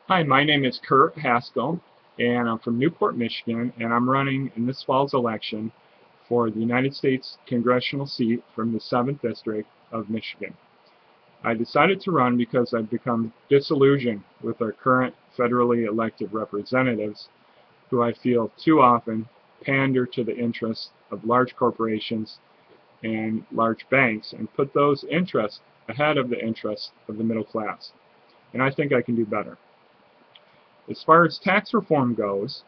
Hi, my name is Kurt Haskell, and I'm from Newport, Michigan, and I'm running in this fall's election for the United States congressional seat from the 7th District of Michigan. I decided to run because I've become disillusioned with our current federally elected representatives, who I feel too often pander to the interests of large corporations and large banks and put those interests ahead of the interests of the middle class. And I think I can do better. As far as tax reform goes,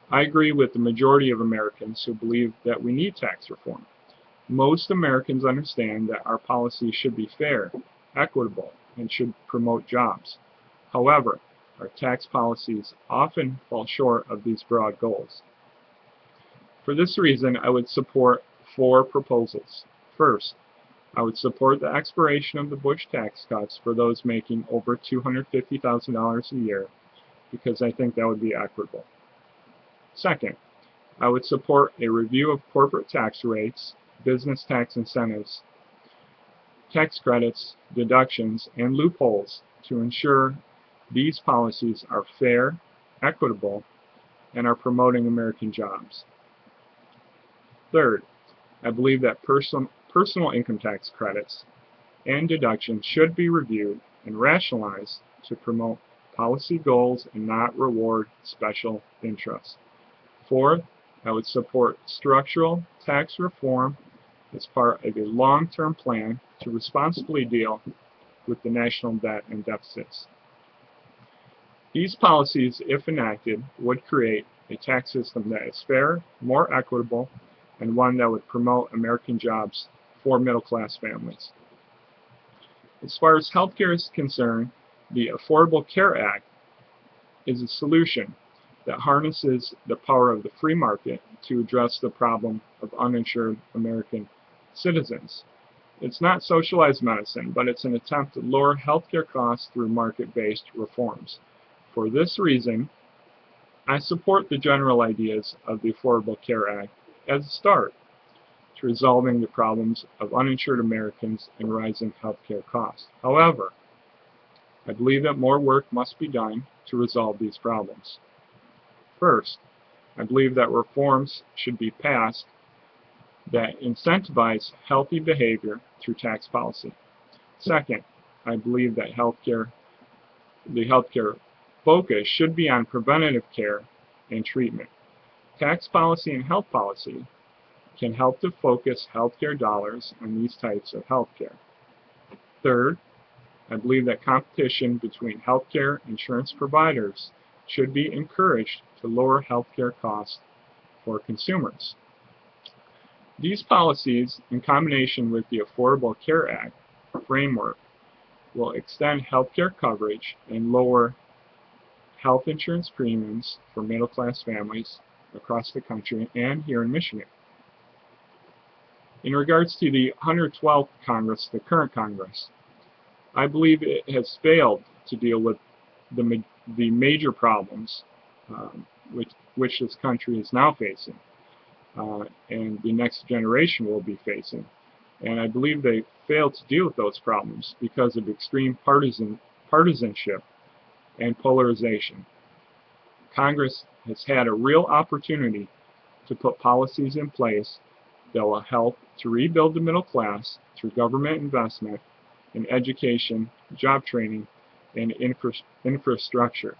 I agree with the majority of Americans who believe that we need tax reform. Most Americans understand that our policies should be fair, equitable, and should promote jobs. However, our tax policies often fall short of these broad goals. For this reason, I would support four proposals. First, I would support the expiration of the Bush tax cuts for those making over $250,000 a year, because I think that would be equitable. Second, I would support a review of corporate tax rates, business tax incentives, tax credits, deductions, and loopholes to ensure these policies are fair, equitable, and are promoting American jobs. Third, I believe that personal income tax credits and deductions should be reviewed and rationalized to promote policy goals and not reward special interests. Fourth, I would support structural tax reform as part of a long-term plan to responsibly deal with the national debt and deficits. These policies, if enacted, would create a tax system that is fair, more equitable, and one that would promote American jobs for middle-class families. As far as healthcare is concerned, the Affordable Care Act is a solution that harnesses the power of the free market to address the problem of uninsured American citizens. It's not socialized medicine, but it's an attempt to lower healthcare costs through market-based reforms. For this reason, I support the general ideas of the Affordable Care Act as a start to resolving the problems of uninsured Americans and rising healthcare costs. However, I believe that more work must be done to resolve these problems. First, I believe that reforms should be passed that incentivize healthy behavior through tax policy. Second, I believe that the healthcare focus should be on preventative care and treatment. Tax policy and health policy can help to focus healthcare dollars on these types of healthcare. Third, I believe that competition between healthcare insurance providers should be encouraged to lower healthcare costs for consumers. These policies, in combination with the Affordable Care Act framework, will extend healthcare coverage and lower health insurance premiums for middle-class families across the country and here in Michigan. In regards to the 112th Congress, the current Congress, I believe it has failed to deal with the major problems which this country is now facing and the next generation will be facing. And I believe they failed to deal with those problems because of extreme partisanship and polarization. Congress has had a real opportunity to put policies in place that will help to rebuild the middle class through government investment in education, job training, and infrastructure.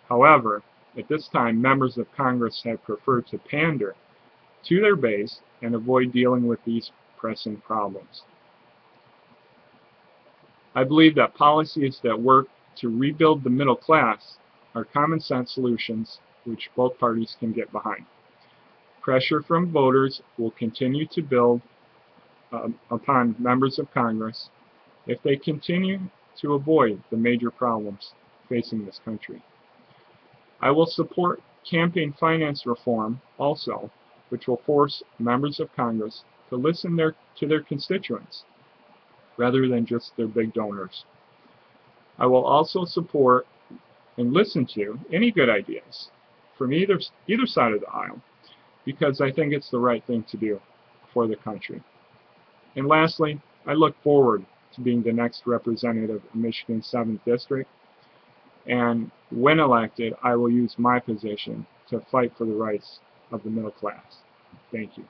However, at this time, members of Congress have preferred to pander to their base and avoid dealing with these pressing problems. I believe that policies that work to rebuild the middle class are common sense solutions which both parties can get behind. Pressure from voters will continue to build upon members of Congress if they continue to avoid the major problems facing this country. I will support campaign finance reform also, which will force members of Congress to listen to their constituents rather than just their big donors. I will also support and listen to any good ideas from either side of the aisle because I think it's the right thing to do for the country. And lastly, I look forward to being the next representative of Michigan's 7th District. And when elected, I will use my position to fight for the rights of the middle class. Thank you.